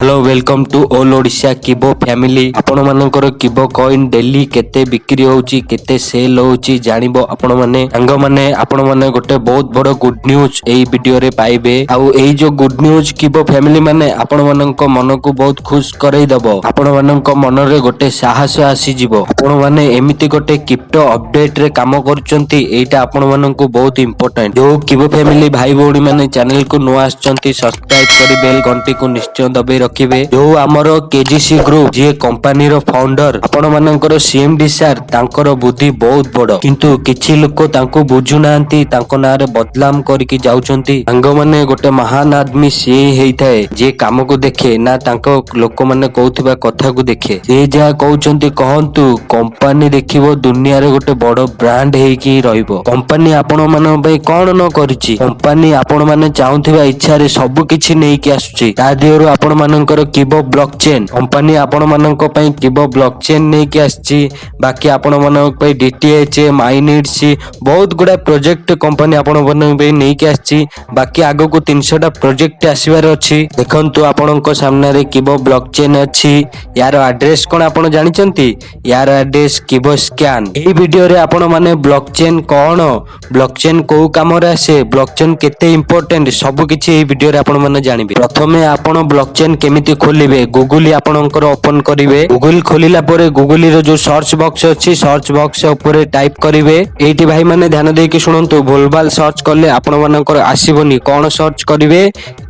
Hello welcome to all Odisha किबो फैमिली। आपण मानकर किबो कॉइन डेली केते बिक्री होउची केते सेल होउची जानिबो आपण माने संग माने आपण माने गोटे बहुत बड़ गुड न्यूज एई वीडियो रे पाइबे। आउ एई जो गुड न्यूज किबो फैमिली माने आपण मानक मन को बहुत खुश करई दबो। आपण मानक मन रे गोटे साहस आसी जिवो। आपण माने एमिति गोटे क्रिप्टो अपडेट रे काम करूचंती एटा आपण मानक बहुत इंपोर्टेंट। जो किबो फैमिली भाई भौणी माने चैनल को नुआ आछंती सब्सक्राइब करी बेल घंटी को निश्चय दबे रखिबे। जो आमर केजीसी ग्रुप जे कंपनी रो फाउंडर आपण मानकर सीएमडी सर तांकर बुद्धि बहुत बड़ किंतु किछि लोक तांको बुझु नांती तांको नारे बदनाम करके जाउचंती। संग माने गोटे महान आदमी से हेई थाए जे काम को देखे ना तांको लोक माने कहउथिबा कथा को देखे। से जा कहउचंती कहंतु कंपनी देखिबो दुनिया रे गोटे बड़ ब्रांड हेई की रहइबो। कंपनी आपण मानन पई कोन न करिछि। कंपनी आपण माने चाहुथिबा इच्छा रे सब किछि नै कि आसुछि। ता देहरु आपण मानकर किबो ब्लॉकचेन कंपनी आपण मानक पई किबो ब्लॉकचेन नै कि आसछि। बाकी आपण मानक पई डीटीएच माइनिट्स बहुत गुडा प्रोजेक्ट कंपनी आपण मानक पई नै कि आसछि। बाकी आगो को 300 टा प्रोजेक्ट आसीबार अछि। देखंतु आपणक सामने रे किबो ब्लॉकचेन अछि। यार एड्रेस कोन आपण जानिचंती। यार एड्रेस किबो स्कैन। एई वीडियो रे आपण माने ब्लॉकचेन कोन ब्लॉकचेन को काम रे आसे ब्लॉकचेन केते इंपोर्टेंट सब किछि एई वीडियो रे आपण माने जानिबे। प्रथमे आपण ब्लॉकचेन केमिति खोलिबे गूगल आपणकर ओपन करिवे। गूगल खोलिला परे गूगल रो जो सर्च बॉक्स अछि सर्च बॉक्स ऊपर टाइप करिवे। एठी भाई माने ध्यान देके सुनंतु भूलभाल सर्च करले आपण मानकर आसीबोनी। कोन सर्च करिवे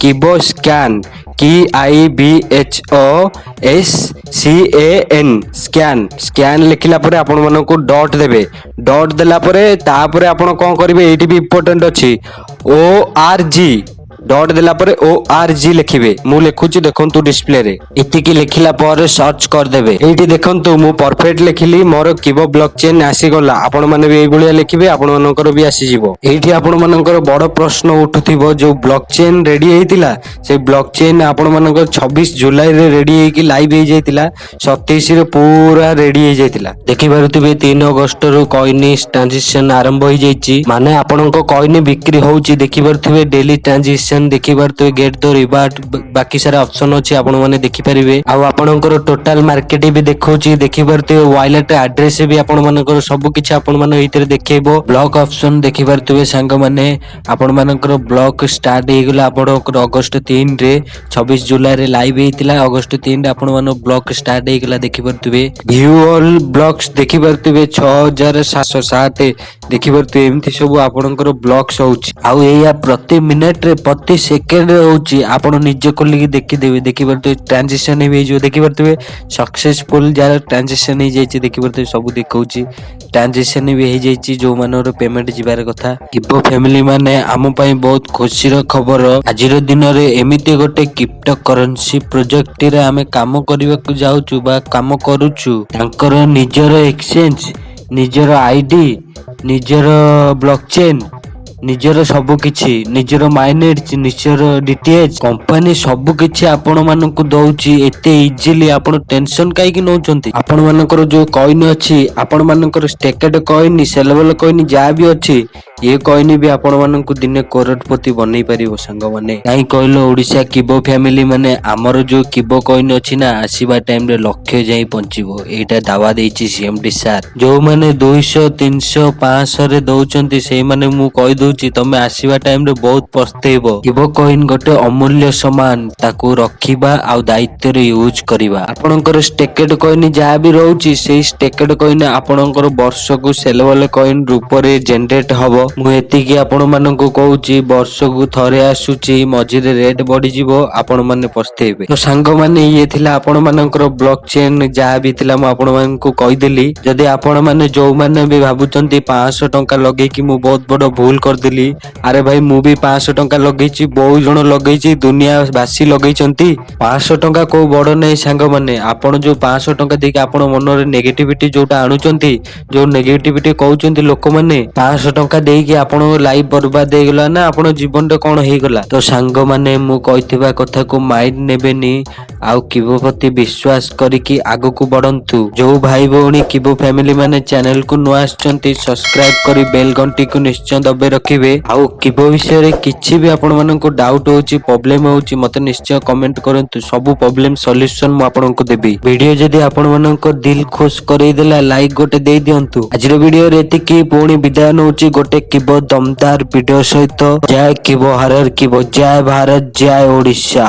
किबो स्कैन KIBHOSCAN स्कैन। स्कैन लिखिला परे आपण मानको डॉट देबे। डॉट देला परे तापरे आपण कोन करिवे एठी भी इंपोर्टेंट अछि ORG डॉट देला परे ORG लिखिबे। मु लिखुची देखंतु डिस्प्ले रे इतिकी लिखिला परे सर्च कर देबे। एठी देखंतु मु परफेक्ट लिखिली मोर किबो ब्लॉकचेन आसी गला। आपण माने भी एई भलिया लिखिबे आपण मानकर भी आसी जिवो। एठी आपण मानकर बड़ प्रश्न उठुथिबो जो ब्लॉकचेन रेडी हेतिला से ब्लॉकचेन आपण मानकर 26 जुलाई रे रेडी हेकी लाइव हे जायतिला 27 रे पूरा रेडी हे जायतिला। देखि पारुथिबे 3 अगस्त रो कॉइन ट्रांजैक्शन आरंभ हो जायछि। माने आपणको कॉइन बिक्री होउछि देखि पारुथिबे डेली ट्रांजैक्शन देखि पारुथिबे गेट द रिवार्ड बाकी सारा ऑप्शन अछि आपण माने देखि परिबे। आ आपणकर टोटल मार्केट भी देखौछि देखि पारुथिबे वॉलेट एड्रेस भी आपण मानकर सब किछि आपण माने एथिरे देखैबो। ब्लॉक ऑप्शन देखि पारुथिबे संग माने आपण मानकर ब्लॉक स्टार्ट हे गेला आपणकर अगस्त 3 रे 26 जुलाई रे लाइव हेतिला। अगस्त 3 रे आपण मानो ब्लॉक स्टार्ट हे गेला देखि पारुथिबे। व्यू ऑल ब्लॉक्स देखि पारुथिबे 6707 देखि पारुथिबे एमथि सब आपणकर ब्लॉक्स होउछि। आ एया प्रति मिनिट रे प्रति सेकेंड होउछि आपण निजे खोली देखि देबे। देखि पारुथिबे ट्रांजैक्शन हे जो देखि पारुथिबे सक्सेसफुल जार ट्रांजैक्शन हे जायछि देखि पारुथिबे सब देखौछि। ट्रांजैक्शन भी हे जायछि जो मानर पेमेंट जिबार कथा। किबो फैमिली माने आम पई बहुत खुशी रो खबर। आजिर दिन रे एमिति गोटे क्रिप्टो करेंसी प्रोजेक्ट रे आमे काम करबाकू जाउछु बा काम करूछु। तांकर निजर एक्सचेंज निजर आईडी निजर ब्लॉकचेन निजर सब किछि निजर माइनेट निजर डीटीएच कंपनी सब किछि आपण मानकू दउछि एते इजीली। आपण टेंशन काई कि नउचंती। आपण मानकर जो कॉइन अछि आपण मानकर स्टेकेड कॉइन सेलेबल कॉइन जा भी अछि ये कॉइन भी आपण मानकू दिने करोड़पति बनै परिबो। संग माने काई कहलो ओडिसा किबो फैमिली माने हमर जो किबो कॉइन अछि ना आसीबा टाइम रे लक्ष्य जाई पहुंचीबो एटा दावा देछि सीएमडी सर। जो माने 200 300 500 रे दउचंती सेई माने मु कहि दउछि तमे आसीबा टाइम रे बहुत पछतेइबो। किबो कॉइन गोटे अमूल्य सामान ताको रखिबा आ दायित्व रे यूज करिबा। आपणकर स्टेकेड कॉइन जा भी रहउछि सेई स्टेकेड कॉइन आपणकर वर्ष को सेलेबल कॉइन रूप रे जनरेट हबो। मु एतिकी आपण मानकू कहूछि वर्ष को थरे आसुछि मझिरे रेट बढ़ी जिवो आपण माने पछतेइबे। तो सांग माने ये थिला आपण मानकर ब्लॉकचेन जा भी थिला मु आपण मानकू कहि देली। जदि आपण माने जो माने भी भाबुचंती 500 टंका लगै कि मु बहुत बड़ भूल कर देली। अरे भाई मु भी 500 टंका लगैछि बहुत जण लगैछि दुनिया बासी लगैछंती। 500 टंका को बड़ नै सांग माने आपण जो 500 टंका देके आपण मन रे नेगेटिविटी जोटा आनुचंती जो नेगेटिविटी कहउचंती लोक माने 500 टंका दे कि आपण लाइफ बर्बाद हे गेला ना आपण जीवन रे कोन हे गेला। तो सांग माने मु कहितबा कथा को माइंड नेबेनी आउ किबो प्रति विश्वास करिकि आगो को बढ़ंतु। जो भाई भौणी किबो फैमिली माने चैनल को नुआ आछंती सब्सक्राइब करी बेल घंटी को निश्चय दबे रखि। ରଖିବେ। ଆଉ କିବୋର୍ଡ ବିଷୟରେ କିଛି ବି ଆପଣ ମାନଙ୍କୁ ଡାଉଟ୍ ହଉଛି, ପ୍ରୋବ୍ଲେମ ହଉଛି, ମତେ ନିଶ୍ଚୟ କମେଣ୍ଟ କରନ୍ତୁ। ସବୁ ପ୍ରୋବ୍ଲେମ ସଲ୍ୟୁସନ ମୁଁ ଆପଣଙ୍କୁ ଦେବି। ଭିଡିଓ ଯଦି ଆପଣ ମାନଙ୍କ ଦିଲ ଖୁଶ କରେଇଦେଲା ଲାଇକ୍ ଗୋଟେ ଦେଇ ଦିଅନ୍ତୁ। ଆଜିର ଭିଡିଓରେ ଏତିକି, ପୁଣି ବିଦାୟ ନଉଛି ଗୋଟେ କିବୋର୍ଡ ଦମଦାର ଭିଡିଓ ସହିତ। ଜୟ କିବୋର୍ଡ, ହର କିବୋର୍ଡ, ଜୟ ଭାରତ, ଜୟ ଓଡିଶା।